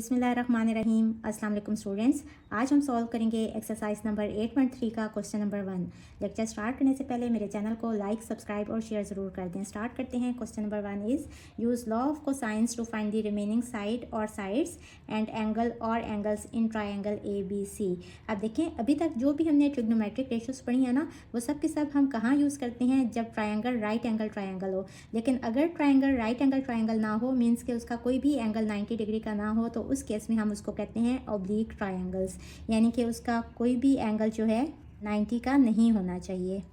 बिस्मिल्लाहिर्रहमानिर्रहीम। अस्सलाम वालेकुम स्टूडेंट्स, आज हम सॉल्व करेंगे एक्सरसाइज नंबर 8.3 का क्वेश्चन नंबर 1। लेक्चर स्टार्ट करने से पहले मेरे चैनल को लाइक, सब्सक्राइब और शेयर ज़रूर कर दें। स्टार्ट करते हैं। Question number 1 is use law of cosines to find the remaining side और साइड्स एंड एंगल और एंगल्स इन ट्राइंगल ABC। अब देखें, अभी तक जो भी हमने ट्रिग्नोमेट्रिक रेशियोज पढ़ी है ना, वो सब के सब हम कहाँ यूज़ करते हैं? जब ट्राइंगल राइट एंगल ट्राइंगल हो। लेकिन अगर ट्राइंगल राइट एंगल ट्राइंगल ना हो, मीन्स कि उसका कोई भी एंगल 90 डिग्री का ना हो, तो उस केस में हम उसको कहते हैं ऑब्लिक ट्राइंगल्स, यानी कि उसका कोई भी एंगल जो है 90 का नहीं होना चाहिए।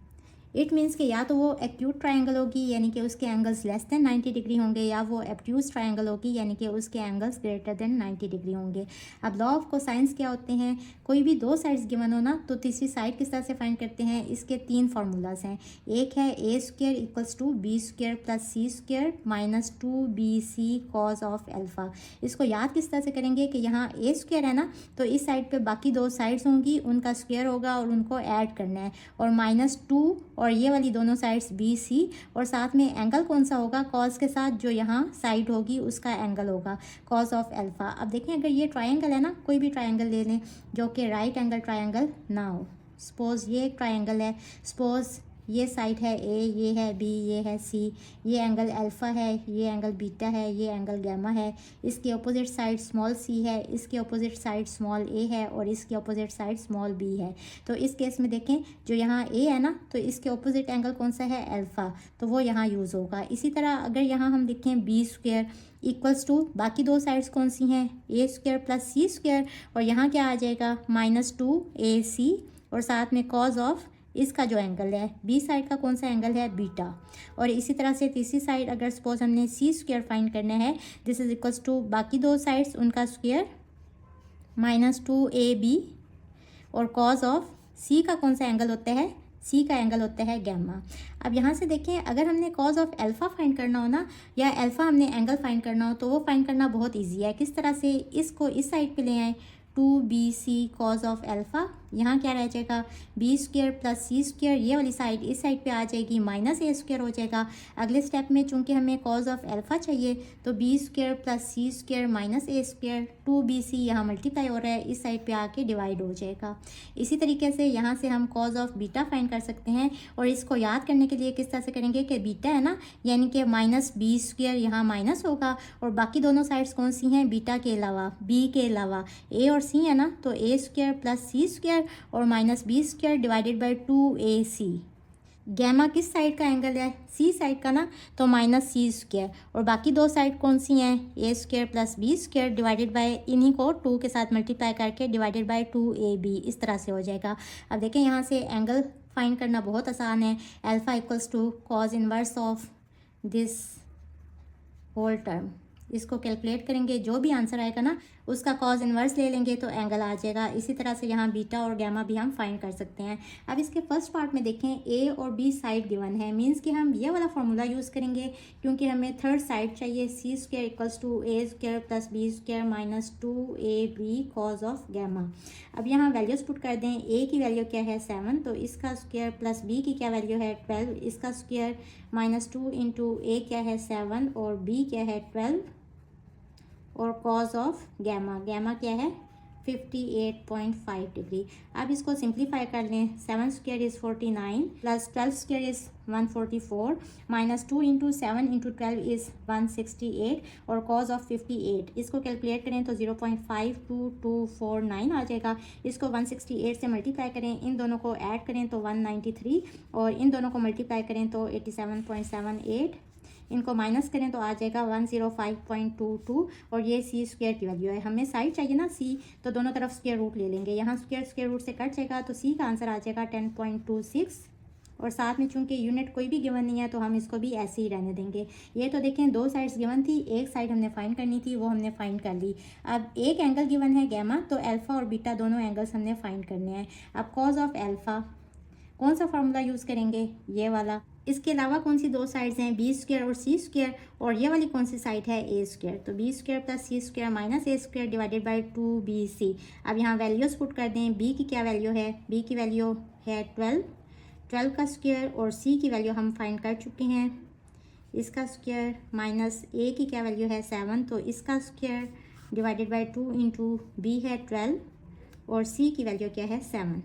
इट मीन्स कि या तो वो एक्यूट ट्राइंगल होगी, यानी कि उसके एंगल्स लेस देन 90 डिग्री होंगे, या वो एब्ट्यूज ट्राइंगल होगी, यानी कि उसके एंगल्स ग्रेटर देन 90 डिग्री होंगे। अब लॉ ऑफ कोसाइंस क्या होते हैं? कोई भी दो साइड्स गिवन हो ना, तो तीसरी साइड किस तरह से फाइंड करते हैं? इसके तीन फार्मूलाज हैं। एक है A square equals to B square plus C square minus 2BC cos of alpha. इसको याद किस तरह से करेंगे कि यहाँ ए स्क्वायर है ना, तो इस साइड पे बाकी दो साइड्स होंगी, उनका स्क्वायर होगा और उनको ऐड करना है, और -2 और ये वाली दोनों साइड्स BC, और साथ में एंगल कौन सा होगा? कॉज के साथ जो यहाँ साइड होगी उसका एंगल होगा कॉज ऑफ एल्फा। अब देखें, अगर ये ट्राइंगल है ना, कोई भी ट्राइंगल ले लें जो कि राइट एंगल ट्राइंगल ना हो। सपोज ये एक ट्राइंगल है, सपोज ये साइड है A, ये है B, ये है C, ये एंगल अल्फ़ा है, ये एंगल बीटा है, ये एंगल गैमा है। इसके अपोजिट साइड स्मॉल c है, इसके अपोजिट साइड स्मॉल a है, और इसके अपोजिट साइड स्मॉल b है। तो इस केस में देखें, जो यहाँ a है ना, तो इसके अपोजिट एंगल कौन सा है? अल्फ़ा, तो वो यहाँ यूज़ होगा। इसी तरह अगर यहाँ हम देखें b स्क्वायर इक्वल्स टू बाकी दो साइड्स कौन सी हैं? A square plus C square, और यहाँ क्या आ जाएगा? -2AC, और साथ में कॉज ऑफ इसका जो एंगल है बी साइड का कौन सा एंगल है? बीटा। और इसी तरह से तीसरी साइड अगर सपोज हमने सी स्क्वायर फाइंड करना है, दिस इज इक्वल्स टू बाकी दो साइड्स उनका स्क्वायर -2AB, और कॉज ऑफ सी का कौन सा एंगल होता है? सी का एंगल होता है गैमा। अब यहाँ से देखें, अगर हमने कॉज ऑफ एल्फ़ा फाइंड करना हो ना, या एल्फ़ा हमने एंगल फाइंड करना हो, तो वो फाइंड करना बहुत ईजी है। किस तरह से? इसको इस साइड पे ले आए, 2BC कॉज ऑफ एल्फ़ा, यहाँ क्या रह जाएगा? B square plus C square, ये वाली साइड इस साइड पे आ जाएगी, -A स्क्वायर हो जाएगा। अगले स्टेप में चूंकि हमें कॉज ऑफ एल्फ़ा चाहिए, तो B square plus C square -A square, 2BC यहाँ मल्टीप्लाई हो रहा है, इस साइड पे आके डिवाइड हो जाएगा। इसी तरीके से यहाँ से हम कॉज ऑफ बीटा फाइंड कर सकते हैं, और इसको याद करने के लिए किस तरह से करेंगे कि बीटा है ना, यानी कि -B स्क्वायर यहाँ माइनस होगा, और बाकी दोनों साइड्स कौन सी हैं? बीटा के अलावा, B के अलावा A और C है ना, तो A square plus C square और -B square divided by 2AC। Gamma किस साइड का एंगल है? C साइड का ना, तो -C स्क्वायर, और बाकी दो साइड कौन सी हैं? A square plus B square divided by, इन्हीं को 2 के साथ मल्टीप्लाई करके डिवाइडेड बाई 2AB, इस तरह से हो जाएगा। अब देखें, यहाँ से एंगल फाइंड करना बहुत आसान है। Alpha equals to cos inverse of this whole term, इसको कैलकुलेट करेंगे, जो भी आंसर आएगा ना उसका कॉज इन्वर्स ले लेंगे तो एंगल आ जाएगा। इसी तरह से यहाँ बीटा और गैमा भी हम फाइंड कर सकते हैं। अब इसके फर्स्ट पार्ट में देखें, A और B साइड गिवन है, मींस कि हम ये वाला फार्मूला यूज़ करेंगे, क्योंकि हमें थर्ड साइड चाहिए। C square equals to A square plus B square minus 2AB cos of gamma. अब यहाँ वैल्यूज पुट कर दें। A की वैल्यू क्या है? 7, तो इसका स्क्वायर प्लस B की क्या वैल्यू है? 12, इसका स्क्वायर -2 इंटू A क्या है? 7, और B क्या है? 12, और कॉज ऑफ गैमा, गैमा क्या है? 58.5 डिग्री। अब इसको सिंप्लीफाई कर लें। 7 square is 49 plus 12 square is 144 -2 into 7 into 12 is 168, और कॉज ऑफ 58, इसको कैलकुलेट करें तो 0.52249 आ जाएगा। इसको 168 से मल्टीप्लाई करें, इन दोनों को ऐड करें तो 193, और इन दोनों को मल्टीप्लाई करें तो 87.78, इनको माइनस करें तो आ जाएगा 105.22, और ये C स्क्वायर की वैल्यू है। हमें साइड चाहिए ना C, तो दोनों तरफ स्क्वायर रूट ले लेंगे। यहाँ स्क्वायर रूट से कट जाएगा, तो C का आंसर आ जाएगा 10.26, और साथ में चूंकि यूनिट कोई भी गिवन नहीं है तो हम इसको भी ऐसे ही रहने देंगे। ये तो देखें, दो साइड्स गिवन थी, एक साइड हमने फाइंड करनी थी, वो हमने फाइंड कर ली। अब एक एंगल गिवन है गैमा, तो अल्फ़ा और बीटा दोनों एंगल्स हमने फाइंड करने हैं। अब कॉज ऑफ एल्फ़ा कौन सा फार्मूला यूज़ करेंगे? ये वाला। इसके अलावा कौन सी दो साइड्स हैं? B स्क्वायर और C स्क्वायर, और ये वाली कौन सी साइड है? A स्क्वायर, तो B square plus C square minus A square divided by 2BC। अब यहाँ वैल्यूज पुट कर दें। B की क्या वैल्यू है? B की वैल्यू है 12 का स्क्वायर, और C की वैल्यू हम फाइंड कर चुके हैं, इसका स्क्वायर माइनस A की क्या वैल्यू है? 7, तो इसका square divided by 2 into B है 12 और सी की वैल्यू क्या है 7।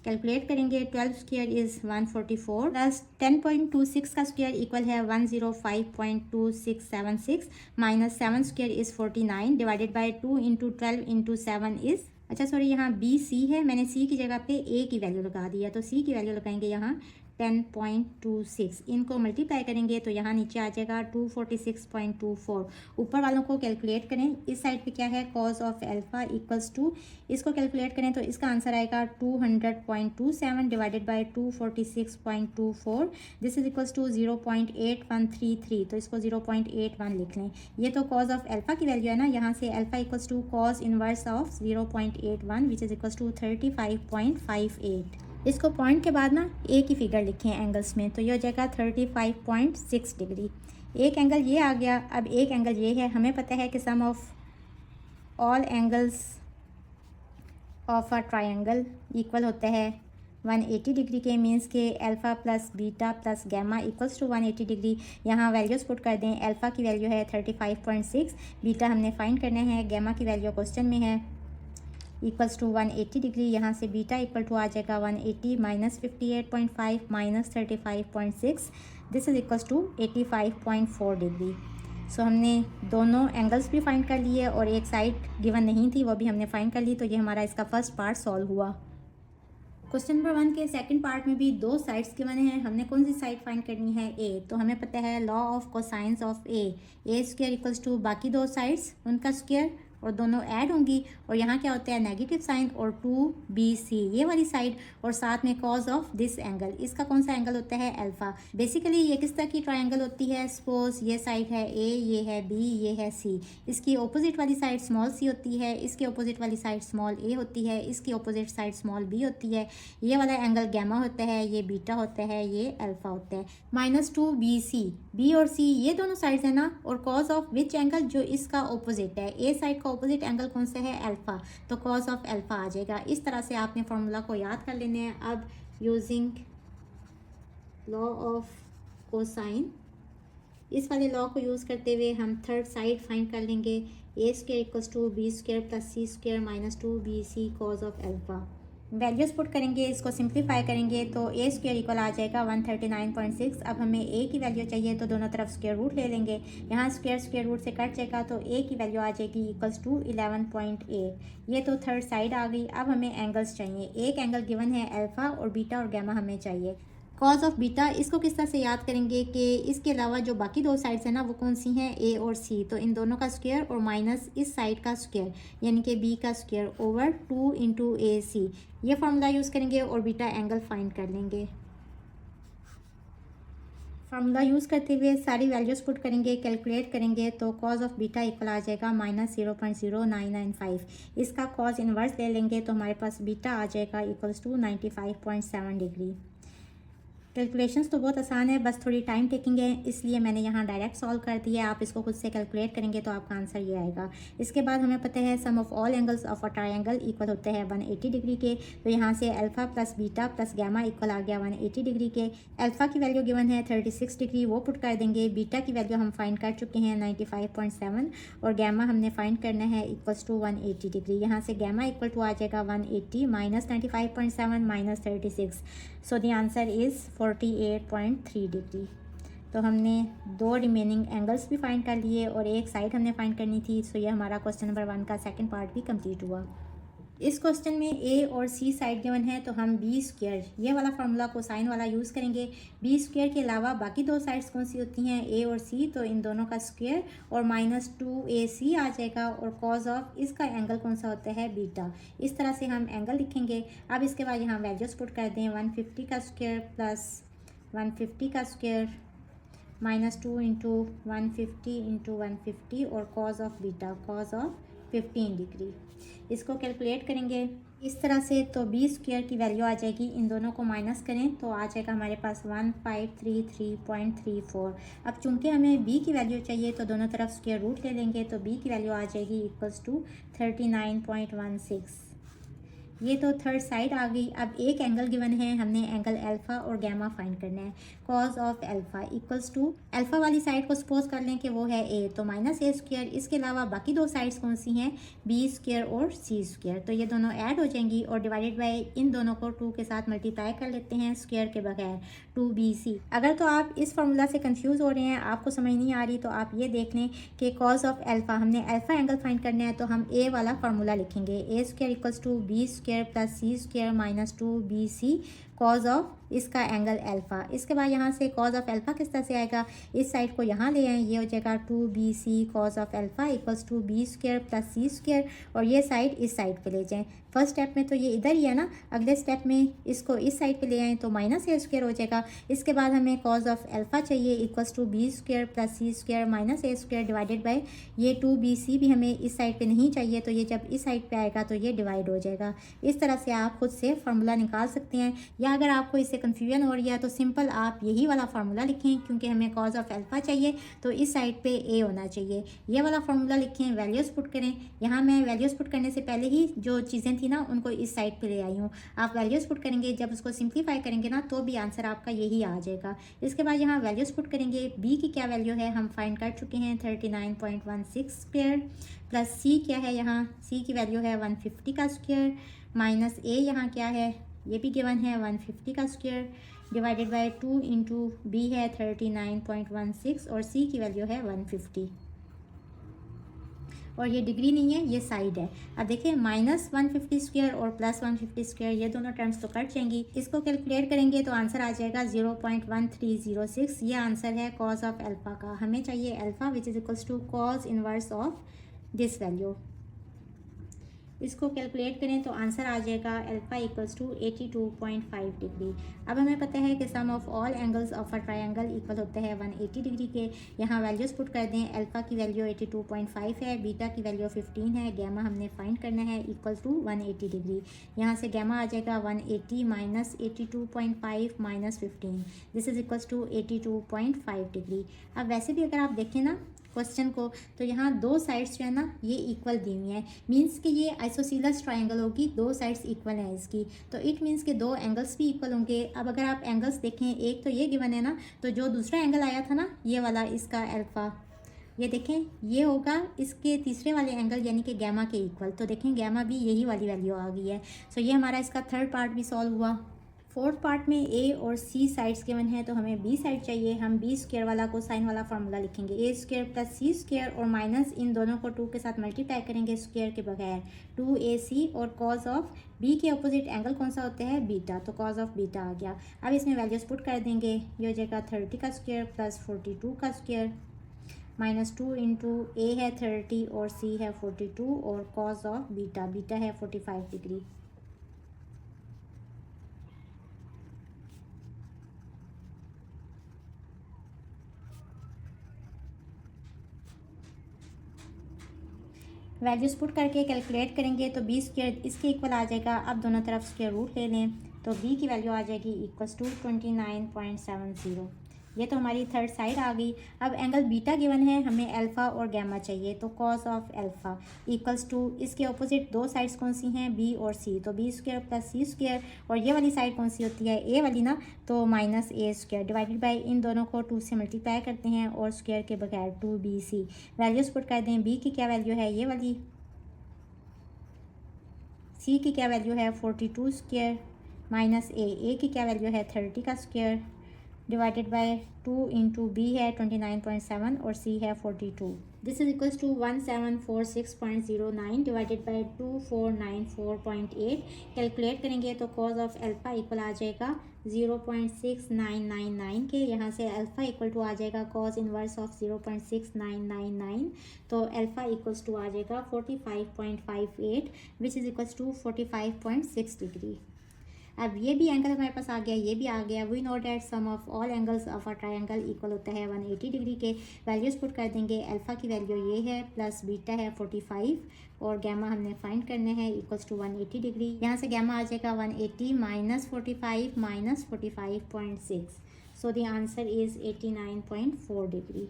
कैलकुलेट करेंगे 12 स्क्वायर इज़ 144 प्लस 10.26 का स्क्वायर इक्वल है 105.2676 minus 7 square is 49 divided by 2 into 12 into 7 is, अच्छा सॉरी यहाँ बी सी है, मैंने सी की जगह पे ए की वैल्यू लगा दिया, तो सी की वैल्यू लगाएंगे यहाँ 10.26, इनको मल्टीप्लाई करेंगे तो यहाँ नीचे आ जाएगा 246.24। ऊपर वालों को कैलकुलेट करें, इस साइड पे क्या है cos of alpha equals to, इसको कैलकुलेट करें तो इसका आंसर आएगा 200.27 divided by 246.24, this is equals to 0.8133, तो इसको 0.81 लिख लें। ये तो कॉज ऑफ एल्फा की वैल्यू है ना, यहाँ से alpha equals to cos inverse of 0.81 which is equals to 35.58। इसको पॉइंट के बाद ना ए की फिगर लिखें एंगल्स में, तो ये हो जाएगा 35.6 डिग्री। एक एंगल ये आ गया, अब एक एंगल ये है, हमें पता है कि sum of all angles of a triangle equal होता है 180 डिग्री के, मीन्स के alpha plus beta plus gamma equals to 180 degree. यहाँ वैल्यूज़ पुट कर दें, अल्फ़ा की वैल्यू है 35.6, बीटा हमने फाइंड करना है, गैमा की वैल्यू क्वेश्चन में है इक्वल्स टू 180 डिग्री। यहाँ से बीटा इक्वल टू आ जाएगा 180 minus 58.5 minus 35.6, this is equals to 85.4 degree. So हमने दोनों एंगल्स भी फाइंड कर लिए और एक साइड गिवन नहीं थी वो भी हमने फाइंड कर ली, तो ये हमारा इसका फर्स्ट पार्ट सॉल्व हुआ। क्वेश्चन नंबर 1 के सेकंड पार्ट में भी दो साइड्स गिवन हैं, हमने कौन सी साइड फाइंड करनी है ए, तो हमें पता है law of cosines of A square equals to बाकी दो साइड्स उनका स्क्वायर और दोनों ऐड होंगी, और यहाँ क्या होता है नेगेटिव साइन और 2BC ये वाली साइड, और साथ में कॉज ऑफ दिस एंगल, इसका कौन सा एंगल होता है अल्फा। बेसिकली ये किस तरह की ट्रायंगल होती है, सपोज ये साइड है ए, ये है बी, ये है सी, इसकी अपोजिट वाली साइड स्मॉल सी होती है, इसकी अपोजिट वाली साइड स्मॉल ए होती है, इसकी अपोजिट साइड स्मॉल बी होती है, ये वाला एंगल गैमा होता है, ये बीटा होता है, ये अल्फा होता है। -2BC, बी और सी ये दोनों साइड्स है ना, और कॉज ऑफ विच एंगल जो इसका अपोजिट है, ए साइड का अपोजिट एंगल कौन सा है अल्फा, तो कॉज ऑफ अल्फा आ जाएगा। इस तरह से आपने फॉर्मूला को याद कर लेने हैं। अब यूजिंग लॉ ऑफ कोसाइन, इस वाले लॉ को यूज़ करते हुए हम थर्ड साइड फाइंड कर लेंगे, A square equals to B square plus C square minus 2BC cos of alpha. Values put करेंगे, इसको सिंप्लीफाई करेंगे तो ए स्क्वायर इक्वल आ जाएगा 139.6। अब हमें ए की वैल्यू चाहिए तो दोनों तरफ स्क्वायर रूट ले लेंगे, यहाँ स्क्वायर रूट से कट जाएगा तो ए की वैल्यू आ जाएगी इक्वल्स टू 11.8। ये तो थर्ड साइड आ गई। अब हमें एंगल्स चाहिए, एक एंगल गिवन है अल्फा और बीटा और गैमा हमें चाहिए। कॉज ऑफ बीटा इसको किस तरह से याद करेंगे कि इसके अलावा जो बाकी दो साइड्स हैं ना वो कौन सी हैं, ए और सी, तो इन दोनों का स्क्वायर और माइनस इस साइड का स्क्वायर यानी कि बी का स्क्वायर ओवर 2 इंटू AC, ये फार्मूला यूज़ करेंगे और बीटा एंगल फाइंड कर लेंगे। फार्मूला यूज़ करते हुए सारी वैल्यूज़ पुट करेंगे, कैलकुलेट करेंगे तो कॉज ऑफ बीटा इक्वल आ जाएगा -0.0995। इसका कॉज इन्वर्स ले लेंगे तो हमारे पास बीटा आ जाएगा इक्वल्स टू 95.7 डिग्री। कैलकुलेशंस तो बहुत आसान है, बस थोड़ी टाइम टेकिंग है, इसलिए मैंने यहाँ डायरेक्ट सॉल्व कर दिया। आप इसको खुद से कैलकुलेट करेंगे तो आपका आंसर ये आएगा। इसके बाद हमें पता है sum of all angles of a triangle equal होते हैं 180 डिग्री के, तो यहाँ से alpha plus beta plus gamma equal आ गया 180 डिग्री के। अल्फा की वैल्यू गिवन है 36 डिग्री, वो पुट कर देंगे। बीटा की वैल्यू हम फाइंड कर चुके हैं 95.7 और गैमा हमने फाइंड करना है इक्वल्स टू 180 डिग्री। यहाँ से गैमा इक्वल टू आ जाएगा 180 minus 95.7 minus 36, so the answer is 48.3 degree. तो हमने दो रिमेनिंग एंगल्स भी फाइंड कर लिए और एक साइड हमने फाइंड करनी थी। सो ये हमारा क्वेश्चन नंबर 1 का सेकंड पार्ट भी कंप्लीट हुआ। इस क्वेश्चन में ए और सी साइड गिवन है तो हम बी स्क्वायर ये वाला फार्मूला कोसाइन वाला यूज़ करेंगे। बी स्क्वायर के अलावा बाकी दो साइड्स कौन सी होती हैं, ए और सी, तो इन दोनों का स्क्वायर और -2AC आ जाएगा और कॉज ऑफ इसका एंगल कौन सा होता है बीटा। इस तरह से हम एंगल लिखेंगे। अब इसके बाद यहाँ वैल्यूज पुट कर दें, 150 का स्क्वायर प्लस 150 का स्क्वायर -2 इंटू 150 इंटू 150 और cos of beta cause of 15 degree. इसको कैलकुलेट करेंगे इस तरह से तो बी स्क्वायर की वैल्यू आ जाएगी, इन दोनों को माइनस करें तो आ जाएगा हमारे पास 1533.34। अब चूंकि हमें बी की वैल्यू चाहिए तो दोनों तरफ स्क्वायर रूट ले लेंगे तो बी की वैल्यू आ जाएगी इक्वल्स टू 39.16। ये तो थर्ड साइड आ गई। अब एक एंगल गिवन है, हमने एंगल अल्फ़ा और गैमा फाइंड करना है। Cos of alpha equals to alpha वाली साइड को सपोज कर लें कि वो है ए, तो माइनस ए स्क्वायर। इसके अलावा बाकी दो साइड्स कौन सी हैं, बी स्क्वायर और सी स्क्वायर। तो ये दोनों ऐड हो जाएंगी और डिवाइडेड बाय इन दोनों को 2 के साथ मल्टीप्लाई कर लेते हैं स्क्वायर के बगैर, 2bc। अगर तो आप इस फार्मूला से कंफ्यूज हो रहे हैं, आपको समझ नहीं आ रही, तो आप ये देख लें कि कॉज ऑफ अल्फ़ा, हमने अल्फ़ा एंगल फाइंड करना है तो हम ए वाला फार्मूला लिखेंगे, A square equals to B square plus C square minus 2bc cos of इसका एंगल अल्फ़ा। इसके बाद यहाँ से कॉज ऑफ अल्फ़ा किस तरह से आएगा, इस साइड को यहाँ ले आए, ये हो जाएगा 2bc cos of alpha equals to B square plus C square, और ये साइड इस साइड पे ले जाएं। फर्स्ट स्टेप में तो ये इधर ही है ना, अगले स्टेप में इसको इस साइड पे ले आएँ तो माइनस ए स्क्वायर हो जाएगा। इसके बाद हमें कॉज ऑफ अल्फ़ा चाहिए equals to B square plus C square minus A square divided by ये 2bc भी हमें इस साइड पे नहीं चाहिए, तो ये जब इस साइड पे आएगा तो ये डिवाइड हो जाएगा। इस तरह से आप खुद से फार्मूला निकाल सकते हैं, या अगर आपको इससे कन्फ्यूजन हो रही है तो सिंपल आप यही वाला फार्मूला लिखें, क्योंकि हमें कॉज ऑफ अल्फ़ा चाहिए तो इस साइड पे ए होना चाहिए। ये वाला फार्मूला लिखें, वैल्यूज़ पुट करें। यहाँ मैं वैल्यूज़ पुट करने से पहले ही जो चीज़ें थी ना उनको इस साइड पे ले आई हूँ। आप वैल्यूज़ पुट करेंगे, जब उसको सिंप्लीफाई करेंगे ना तो भी आंसर आपका यही आ जाएगा। इसके बाद यहाँ वैल्यूज़ पुट करेंगे, बी की क्या वैल्यू है हम फाइंड कर चुके हैं 39.16 स्क्वायर, प्लस सी क्या है, यहाँ सी की वैल्यू है 150 का स्क्वायर, माइनस ए यहाँ क्या है, ये भी गिवन है 150 का square, divided by 2 into B है 39.16 और सी की वैल्यू है 150, और ये डिग्री नहीं है, ये साइड है। अब देखिए माइनस 150 स्क्वायर और प्लस 150 स्क्वायर, ये दोनों टर्म्स तो कट जाएंगी। इसको कैलकुलेट करेंगे तो आंसर आ जाएगा 0.1306। ये आंसर है कॉज ऑफ अल्फ़ा का। हमें चाहिए alpha which is equals to cos inverse of this value. इसको कैलकुलेट करें तो आंसर आ जाएगा अल्फ़ा इक्वल्स टू 82.5 डिग्री। अब हमें पता है कि sum of all angles of a triangle equal होते हैं 180 डिग्री के। यहाँ वैल्यूज़ पुट कर दें, अल्फ़ा की वैल्यू 82.5 है, बीटा की वैल्यू 15 है, गैमा हमने फाइंड करना है इक्वल टू 180 डिग्री। यहाँ से गैमा आ जाएगा 180 minus 82.5 minus 15, this is equals to 82.5 degree. अब वैसे भी अगर आप देखें ना क्वेश्चन को, तो यहाँ दो साइड्स जो है ना ये इक्वल दी हुई हैं, मीन्स कि ये आइसोसीलस ट्रायंगल होगी, दो साइड्स इक्वल हैं इसकी, तो इट मीन्स कि दो एंगल्स भी इक्वल होंगे। अब अगर आप एंगल्स देखें, एक तो ये गिवन है ना, तो जो दूसरा एंगल आया था ना ये वाला, इसका अल्फ़ा, ये देखें ये होगा इसके तीसरे वाले एंगल यानी कि गैमा के इक्वल, तो देखें गैमा भी यही वाली वैल्यू आ गई है। सो ये हमारा इसका थर्ड पार्ट भी सॉल्व हुआ। फोर्थ पार्ट में ए और सी साइड्स गिवन है तो हमें बी साइड चाहिए। हम बी स्क्वायर वाला को साइन वाला फार्मूला लिखेंगे, A square plus C square और माइनस इन दोनों को 2 के साथ मल्टीप्लाई करेंगे स्क्वायर के बगैर, 2ac, और कॉज ऑफ बी के अपोजिट एंगल कौन सा होता है, बीटा, तो कॉज ऑफ बीटा आ गया। अब इसमें वैल्यूज पुट कर देंगे, ये हो जाएगा 30 का स्क्वायर प्लस 42 का स्क्वायर माइनस 2 इंटू ए है 30 और सी है 42 और कॉज ऑफ बीटा, बीटा है 45 डिग्री। वैल्यूज़ पुट करके कैलकुलेट करेंगे तो बी स्क्वायर इसके इक्वल आ जाएगा। अब दोनों तरफ स्क्वायर रूट ले लें तो बी की वैल्यू आ जाएगी इक्वल्स टू 29.70। ये तो हमारी थर्ड साइड आ गई। अब एंगल बीटा गिवन है, हमें अल्फ़ा और गैमा चाहिए, तो cos of alpha equals to इसके अपोजिट दो साइड्स कौन सी हैं, बी और सी, तो B square plus C square, और ये वाली साइड कौन सी होती है, ए वाली ना, तो minus A square divided by इन दोनों को 2 से मल्टीप्लाई करते हैं और स्क्वायर के बगैर 2bc। वैल्यूज़ पुट कर दें, बी की क्या वैल्यू है ये वाली, सी की क्या वैल्यू है 42 स्क्वायर माइनस ए की क्या वैल्यू है 30 का square divided by 2 into B है 29.7 और सी है 42। This is equals to 1746.09 divided by 2494.8। Calculate करेंगे तो कॉज ऑफ अल्फ़ा इक्वल आ जाएगा 0.6999 के। यहाँ से अल्फ़ा इक्वल टू आ जाएगा कॉज इनवर्स ऑफ 0.6999, तो अल्फ़ा इक्वल्स टू आ जाएगा 45.58 which is equals to 45.6 degree. अब ये भी एंगल हमारे पास आ गया, ये भी आ गया। We know that sum of all angles of a triangle equal होता है 180 डिग्री के। वैल्यूज़ पुट कर देंगे, अल्फ़ा की वैल्यू ये है प्लस बीटा है 45 और गैमा हमने फाइंड करना है इक्वल्स टू 180 डिग्री। यहाँ से गैमा आ जाएगा 180 minus 45 minus 45.6, so the answer is 89.4 degree.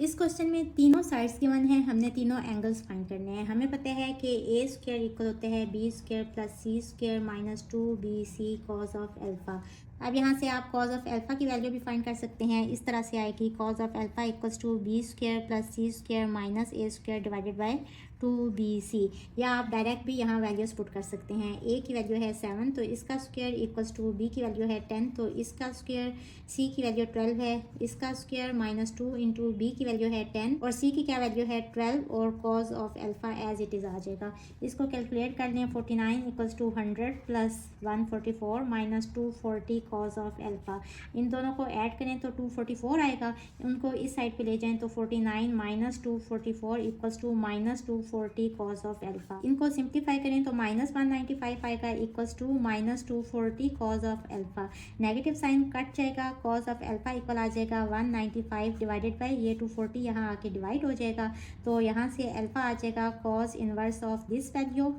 इस क्वेश्चन में तीनों साइड्स गिवन है, हमने तीनों एंगल्स फाइंड करने हैं। हमें पता है कि ए स्क्वायर इक्वल होते हैं B square plus C square minus 2bc cos of alpha. अब यहाँ से आप कॉज ऑफ एल्फा की वैल्यू भी फाइंड कर सकते हैं। इस तरह से आएगी cos of alpha equals to B square plus C square minus A square divided by 2bc। या आप डायरेक्ट भी यहाँ वैल्यूज पुट कर सकते हैं। ए की वैल्यू है 7 तो इसका स्क्वायर इक्वल्स टू बी की वैल्यू है 10 तो इसका स्क्वायर, सी की वैल्यू 12 है, इसका स्क्वायर माइनस 2 इंटू बी की वैल्यू है 10 और सी की क्या वैल्यू है 12 और cos of alpha as it is आ जाएगा। इसको कैलकुलेट कर लें। 49 equals to 100 plus 144 minus 240 cos of alpha. इन दोनों को ऐड करें तो 244 आएगा। उनको इस साइड पे ले जाएं तो 49 minus 244 equals to minus 240 cos of alpha. इनको सिंप्लीफाई करें तो माइनस 195 आएगा equals to minus 240 cos of alpha. Negative sign cut जाएगा, कॉज ऑफ एल्फा इक्वल आ जाएगा 195 डिवाइडेड बाई ये 240 यहाँ आके डिवाइड हो जाएगा। तो यहाँ से एल्फा आ जाएगा cos inverse of this value.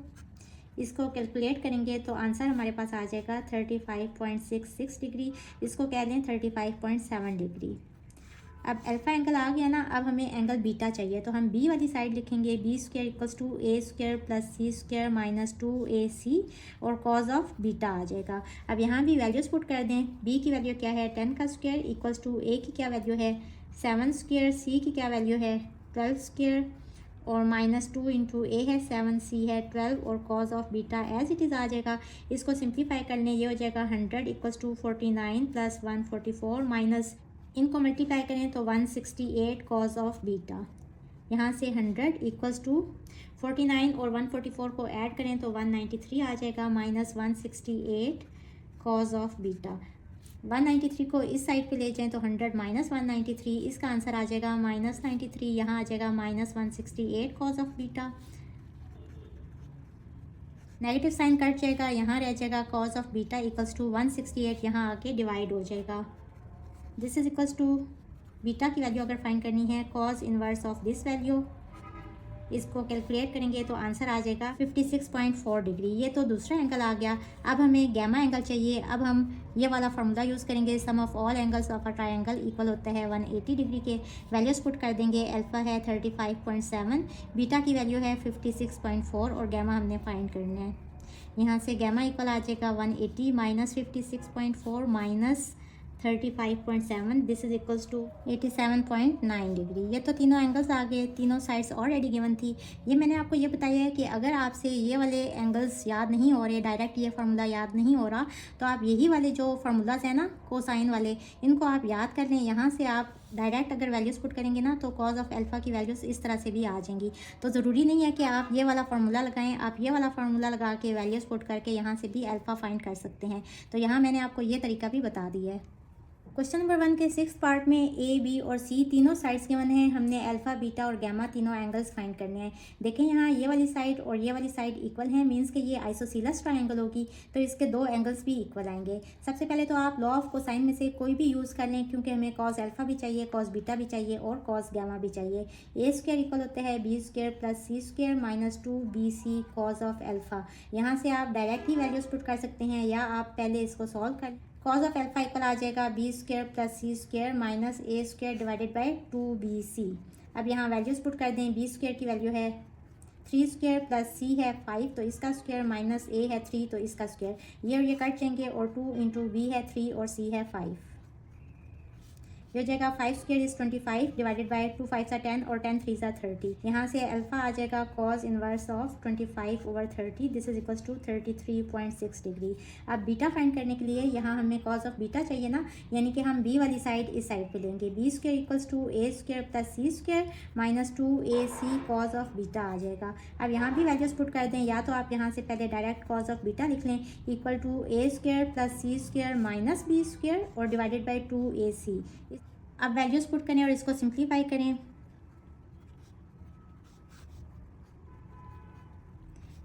इसको कैलकुलेट करेंगे तो आंसर हमारे पास आ जाएगा 35.66 डिग्री। इसको कह दें 35.7 डिग्री। अब अल्फा एंगल आ गया ना, अब हमें एंगल बीटा चाहिए तो हम बी वाली साइड लिखेंगे B square equals to A square plus C square minus 2ac और कॉज ऑफ बीटा आ जाएगा। अब यहाँ भी वैल्यूज़ पुट कर दें। बी की वैल्यू क्या है 10 का स्क्वायर इक्वल्स टू ए की क्या वैल्यू है 7 स्क्वायर, सी की क्या वैल्यू है 12 स्क्वायर और माइनस 2 इंटू ए है 7, सी है 12 और cos of beta as it is आ जाएगा। इसको सिंप्लीफाई करने ये हो जाएगा 100 इक्वल्स टू 49 प्लस 144 माइनस, इनको मल्टीप्लाई करें तो 168 कॉज ऑफ बीटा। यहाँ से 100 इक्वल्स टू 49 और 144 को ऐड करें तो 193 आ जाएगा माइनस 168 कॉज ऑफ बीटा। 193 को इस साइड पे ले जाएं तो 100 माइनस 193, इसका आंसर आ जाएगा माइनस 93। यहाँ आ जाएगा minus 168 cos of beta. Negative sign cut जाएगा, यहाँ रह जाएगा cos of beta equals to 168 यहाँ आके डिवाइड हो जाएगा। This is equals to beta की वैल्यू अगर फाइंड करनी है cos inverse of this value, इसको कैलकुलेट करेंगे तो आंसर आ जाएगा 56.4 डिग्री। ये तो दूसरा एंगल आ गया। अब हमें गैमा एंगल चाहिए। अब हम ये वाला फार्मूला यूज़ करेंगे, sum of all angles of a triangle equal होता है 180 डिग्री के। वैल्यूज़ पुट कर देंगे। अल्फा है 35.7, बीटा की वैल्यू है 56.4 और गैमा हमने फाइंड करना है। यहाँ से गैमा इक्वल आ जाएगा 180 minus 56.4 minus 35.7, this is equals to 87.9 degree. ये तो तीनों एंगल्स आ गए, तीनों साइड्स ऑलरेडी गिवन थी। ये मैंने आपको ये बताया है कि अगर आपसे ये वाले एंगल्स याद नहीं हो रहे, डायरेक्ट ये फार्मूला याद नहीं हो रहा, तो आप यही वाले जो फार्मूलाज हैं ना कोसाइन वाले, इनको आप याद कर लें। यहाँ से आप डायरेक्ट अगर वैल्यूज़ पुट करेंगे ना तो कॉज ऑफ एल्फा की वैल्यूज़ इस तरह से भी आ जाएंगी। तो ज़रूरी नहीं है कि आप ये वाला फार्मूला लगाएं, आप ये वाला फार्मूला लगा के वैल्यूज़ पुट करके यहाँ से भी अल्फा फाइंड कर सकते हैं। तो यहाँ मैंने आपको ये तरीका भी बता दिया है। क्वेश्चन नंबर 1 के 6th पार्ट में ए, बी और सी तीनों साइड्स गिवन हैं। हमने अल्फा, बीटा और गैमा तीनों एंगल्स फाइंड करने हैं। देखें यहाँ ये वाली साइड और ये वाली साइड इक्वल हैं, मींस कि ये आइसोसीलस ट्रायंगल होगी तो इसके दो एंगल्स भी इक्वल आएंगे। सबसे पहले तो आप लॉ ऑफ कोसाइन में से कोई भी यूज़ कर लें, क्योंकि हमें कॉज अल्फा भी चाहिए, कॉज बीटा भी चाहिए और कॉज गैमा भी चाहिए। ए स्क्वायर इक्वल होता है B square plus C square minus 2bc cos of alpha. यहाँ से आप डायरेक्टली वैल्यूज़ पुट कर सकते हैं या आप पहले इसको सॉल्व कर। कॉज ऑफ एल्फा इक्वल आ जाएगा B square plus C square minus A square divided by 2bc। अब यहाँ वैल्यूज़ पुट कर दें। बी स्क्वायर की वैल्यू है 3 स्क्वायर प्लस सी है 5 तो इसका स्क्वायर माइनस ए है 3 तो इसका स्क्वायर। ये और ये कट जाएंगे और 2 इंटू बी है 3 और सी है 5। ये हो जाएगा 5 स्क्वायर इज 25 डिवाइडेड बाई 2 5 सा 10 और 10 3 सा 30। यहाँ से अल्फा आ जाएगा cos inverse of 25 over 30, this is equals to 33.6 degree. अब बीटा फाइंड करने के लिए यहाँ हमें कॉज ऑफ बीटा चाहिए ना, यानी कि हम बी वाली साइड इस साइड पे लेंगे। B square equals to A square plus C square minus 2ac cos of beta आ जाएगा। अब यहाँ भी वैल्यूज पुट कर दें, या तो आप यहाँ से पहले डायरेक्ट कॉज ऑफ बीटा लिख लें equal to A square plus C square minus B square और डिवाइडेड बाई 2ac। अब वैल्यूज़ पुट करें और इसको सिंप्लीफाई करें।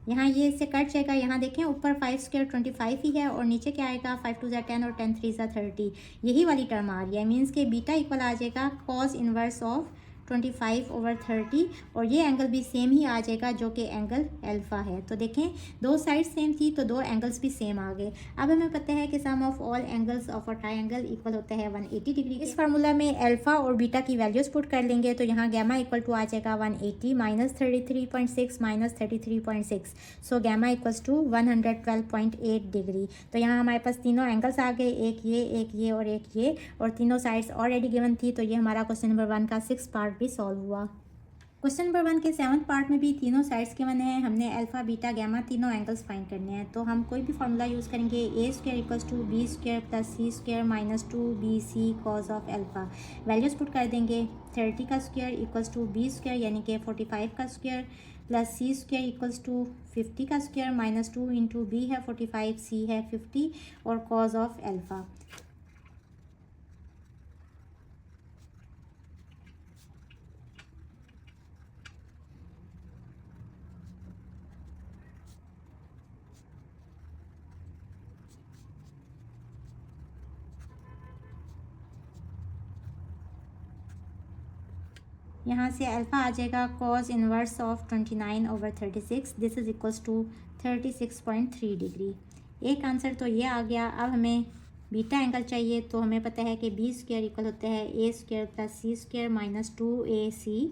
यहाँ ये इससे कट जाएगा। यहाँ देखें ऊपर 5 स्क्वायर 25 ही है और नीचे क्या आएगा 5 2 ज़ा 10 और 10 3 ज़ा 30। यही वाली टर्म आ रही है, मीन्स के बीटा इक्वल आ जाएगा कॉज इनवर्स ऑफ 25/30 और ये एंगल भी सेम ही आ जाएगा जो कि एंगल अल्फ़ा है। तो देखें दो साइड सेम थी तो दो एंगल्स भी सेम आ गए। अब हमें पता है कि sum of all angles of a triangle equal होता है 180 डिग्री। इस फार्मूला में अल्फ़ा और बीटा की वैल्यूज़ पुट कर लेंगे तो यहाँ गैमा इक्वल टू आ जाएगा 180 -33.6 -33.6। सो गैमा इक्वल्स टू 112.8 डिग्री। तो यहाँ हमारे पास तीनों एंगल्स आ गए, एक ये और एक ये, और तीनों साइड्स ऑलरेडी गिवन थी। तो ये हमारा क्वेश्चन नंबर 1 का 6th पार्ट भी सॉल्व हुआ। क्वेश्चन नंबर 1 के 7th पार्ट में भी तीनों साइड्स गिवन है। हमने अल्फा बीटा गैमा तीनों एंगल्स फाइंड करने हैं। तो हम कोई भी फार्मूला यूज़ करेंगे, a² equals to b² + c² - 2bc cos of alpha. Values put कर देंगे, 30 का स्क्वायर इक्वल्स टू b² यानी कि 45 का square plus c² equals to 50 का स्क्वायर -2 इंटू b है 45, c है 50 और cos ऑफ अल्फा। यहाँ से अल्फ़ा आ जाएगा cos inverse of 29/36, this is equals to 36.3 degree. एक आंसर तो ये आ गया। अब हमें बीटा एंगल चाहिए तो हमें पता है कि b² इक्वल होता है a² + c² - 2ac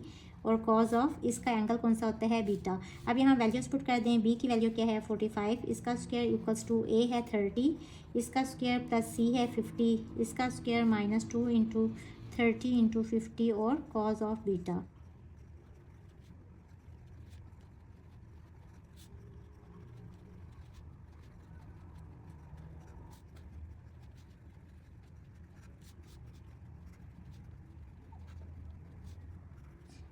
और cos ऑफ इसका एंगल कौन सा होता है, बीटा। अब यहाँ वैल्यूज़ पुट कर दें, b की वैल्यू क्या है 45, इसका स्क्वायर इक्वल्स टू a है 30, इसका स्क्वायर प्लस c है 50, इसका स्क्वायर -2 इंटू 30 इंटू 50 और cos of beta.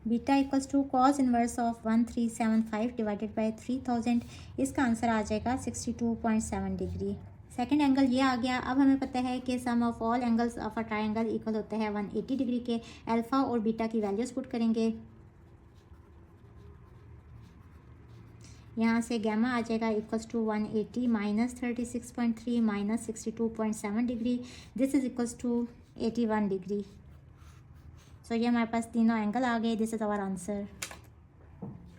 Beta equals to cos inverse of 1375 divided by 3000। इसका आंसर आ जाएगा 62.7 डिग्री। सेकंड एंगल ये आ गया। अब हमें पता है कि sum of all angles of a triangle equal होता है 180 डिग्री के। अल्फ़ा और बीटा की वैल्यूज़ पुट करेंगे। यहाँ से गैमा आ जाएगा equals to 180 -36.3 -62.7 degree, this is equals to 81 degree. So ये हमारे पास तीनों एंगल आ गए। This is our answer.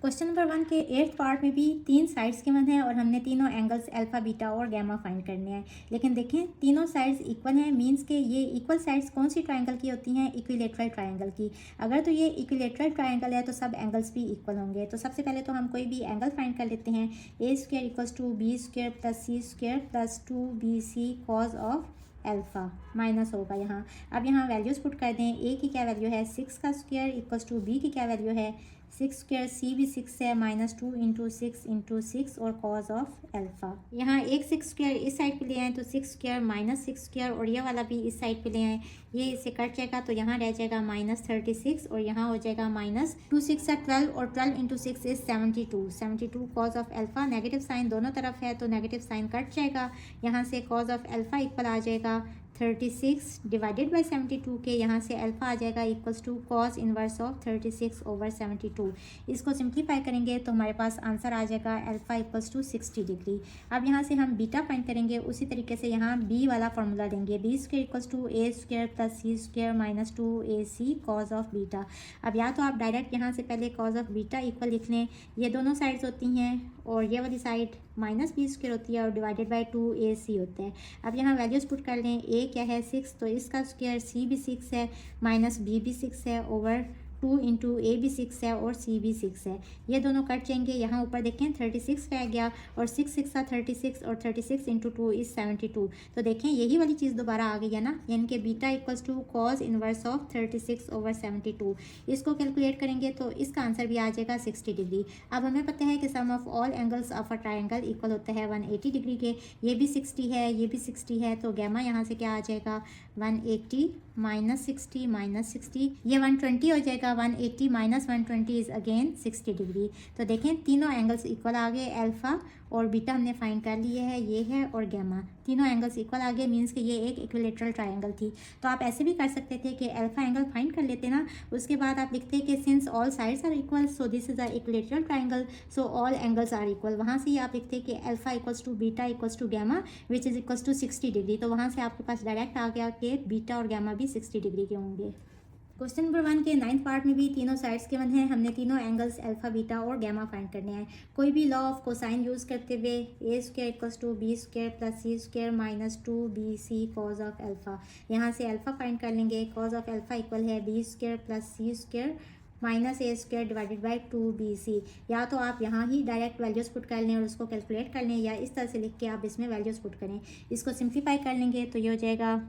Question number 1 के 8th पार्ट में भी 3 साइड्स गिवन हैं और हमने तीनों एंगल्स अल्फा बीटा और गैमा फाइंड करने हैं। लेकिन देखें तीनों साइड्स इक्वल हैं, मींस के ये इक्वल साइड्स कौन सी ट्राइंगल की होती हैं, इक्विलेटरल ट्राइंगल की। अगर तो ये इक्विलेटरल ट्राइंगल है तो सब एंगल्स भी इक्वल होंगे। तो सबसे पहले तो हम कोई भी एंगल फाइंड कर लेते हैं। a² equals to b² + c² + 2bc cos of alpha minus होगा यहाँ। अब यहाँ वैल्यूज़ पुट कर दें, a की क्या वैल्यू है 6 का स्क्वायर इक्वल्स टू b की क्या वैल्यू है 6 स्क्वायर, c भी 6 है -2 इंटू 6 और cos ऑफ अल्फ़ा। यहाँ एक 6 स्क्वायर इस साइड पे ले आए तो 6 स्क्वायर -6 स्क्वायर और ये वाला भी इस साइड पे ले आए, ये इससे कट जाएगा तो यहाँ रह जाएगा -36 और यहाँ हो जाएगा -2 6 है 12 और 12 into 6 is 72 cos of alpha. Negative sign दोनों तरफ है तो नेगेटिव साइन कट जाएगा। यहाँ से cos ऑफ अल्फ़ा इक्वल आ जाएगा 36 डिवाइडेड बाई 72 के, यहाँ से अल्फ़ा आ जाएगा equals to cos inverse of 36/72। इसको सिंप्लीफाई करेंगे तो हमारे पास आंसर आ जाएगा अल्फ़ा इक्वल्स टू 60 डिग्री। अब यहाँ से हम बीटा फाइंड करेंगे, उसी तरीके से यहाँ b वाला फार्मूला लेंगे, b² equals to a² + c² - 2ac cos of beta. अब या तो आप डायरेक्ट यहाँ से पहले cos ऑफ बीटा इक्वल लिख लें, ये दोनों साइड्स होती हैं और ये वाली साइड -b² होती है और डिवाइडेड बाई 2ac होता है। अब यहाँ वैल्यूज़ पुट कर लें, a क्या है 6 तो इसका स्क्वायर, c भी 6 है -b भी 6 है ओवर 2 इंटू a भी 6 है और c भी 6 है। ये दोनों कट जाएंगे, यहाँ ऊपर देखें 36 रह गया और 6 6 36 और 36 इंटू 2 इज़ 72। तो देखें यही वाली चीज़ दोबारा आ गई है ना, यानी कि beta equals to cos inverse of 36/72। इसको कैलकुलेट करेंगे तो इसका आंसर भी आ जाएगा 60 डिग्री। अब हमें पता है कि sum of all angles of a triangle equal होता है 180 डिग्री के। ये भी 60 है, ये भी 60 है, तो गैमा यहाँ से क्या आ जाएगा 180 -60 ये 120 हो जाएगा। 180 - 120 इज़ अगेन 60 डिग्री। तो देखें तीनों एंगल्स इक्वल आ गए। अल्फ़ा और बीटा हमने फाइंड कर लिए है, ये है और गैमा, तीनों एंगल्स इक्वल आ गए, मीन्स कि ये एक इक्विलेटरल ट्राइंगल थी। तो आप ऐसे भी कर सकते थे कि अल्फ़ा एंगल फाइंड कर लेते ना, उसके बाद आप लिखते कि since all sides are equal so this is a equilateral triangle so all angles are equal. वहाँ से ही आप लिखते कि alpha equals to beta equals to gamma which is equals to 60 degree. तो वहाँ से आपके पास डायरेक्ट आ गया कि बीटा और गैमा भी 60 डिग्री के होंगे। क्वेश्चन नंबर 1 के 9th पार्ट में भी तीनों साइड्स गिवन हैं। हमने तीनों एंगल्स अल्फा, बीटा और गैमा फाइंड करने हैं। कोई भी लॉ ऑफ कोसाइन यूज़ करते हुए A square equals to B square plus C square minus 2bc cos of alpha. यहाँ से अल्फ़ा फाइंड कर लेंगे। कॉज ऑफ अल्फ़ा इक्वल है B square plus C square minus A square divided by 2bc। या तो आप यहाँ ही direct values put कर लें और उसको कैलकुलेट कर लें, या इस तरह से लिख के आप इसमें वैल्यूज़ पुट करें। इसको सिंप्लीफाई कर लेंगे तो ये हो जाएगा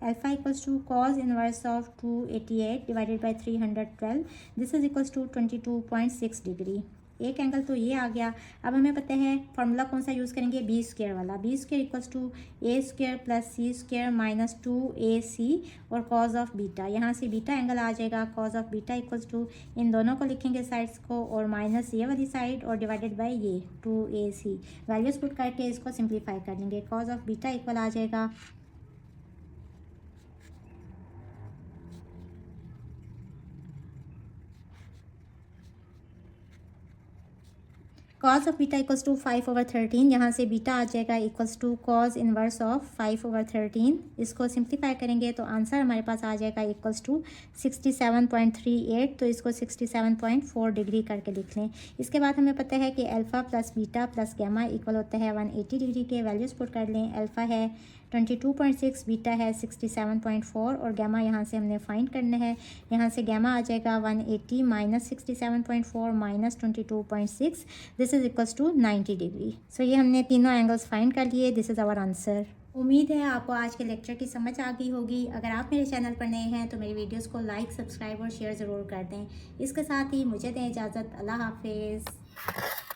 alpha equals to cos inverse of 288 divided by 312. This is equals to 22.6 degree. एक एंगल तो ये आ गया। अब हमें पता है फॉर्मूला कौन सा यूज़ करेंगे, बी स्क्वायर वाला। B square equals to A square plus C square minus 2ac और कॉज ऑफ बीटा। यहाँ से बीटा एंगल आ जाएगा। Cos of beta equals to इन दोनों को लिखेंगे साइड्स को और माइनस ये वाली साइड और डिवाइडेड बाई ये 2ac। वैल्यूज़ पुट करके इसको सिंप्लीफाई कर लेंगे। कॉज ऑफ बीटा इक्वल आ जाएगा cos of beta equals to 5/13। यहाँ से बीटा आ जाएगा equals to cos inverse of 5/13। इसको सिंप्लीफाई करेंगे तो आंसर हमारे पास आ जाएगा इक्वल्स टू 67.38। तो इसको 67.4 डिग्री करके लिख लें। इसके बाद हमें पता है कि alpha plus beta plus gamma equal होता है 180 डिग्री के। वैल्यूज़ पुट कर लें। अल्फ़ा है 22.6, बीटा है 67.4 और गैमा यहाँ से हमने फाइंड करना है। यहाँ से गैमा आ जाएगा 180 minus 67.4 minus 22.6। This is equals to 90 degree. So ये हमने तीनों एंगल्स फाइंड कर लिए। This is our answer. उम्मीद है आपको आज के लेक्चर की समझ आ गई होगी। अगर आप मेरे चैनल पर नए हैं तो मेरी वीडियोस को लाइक, सब्सक्राइब और शेयर ज़रूर कर दें। इसके साथ ही मुझे दें इजाज़त। अल्लाह हाफिज़।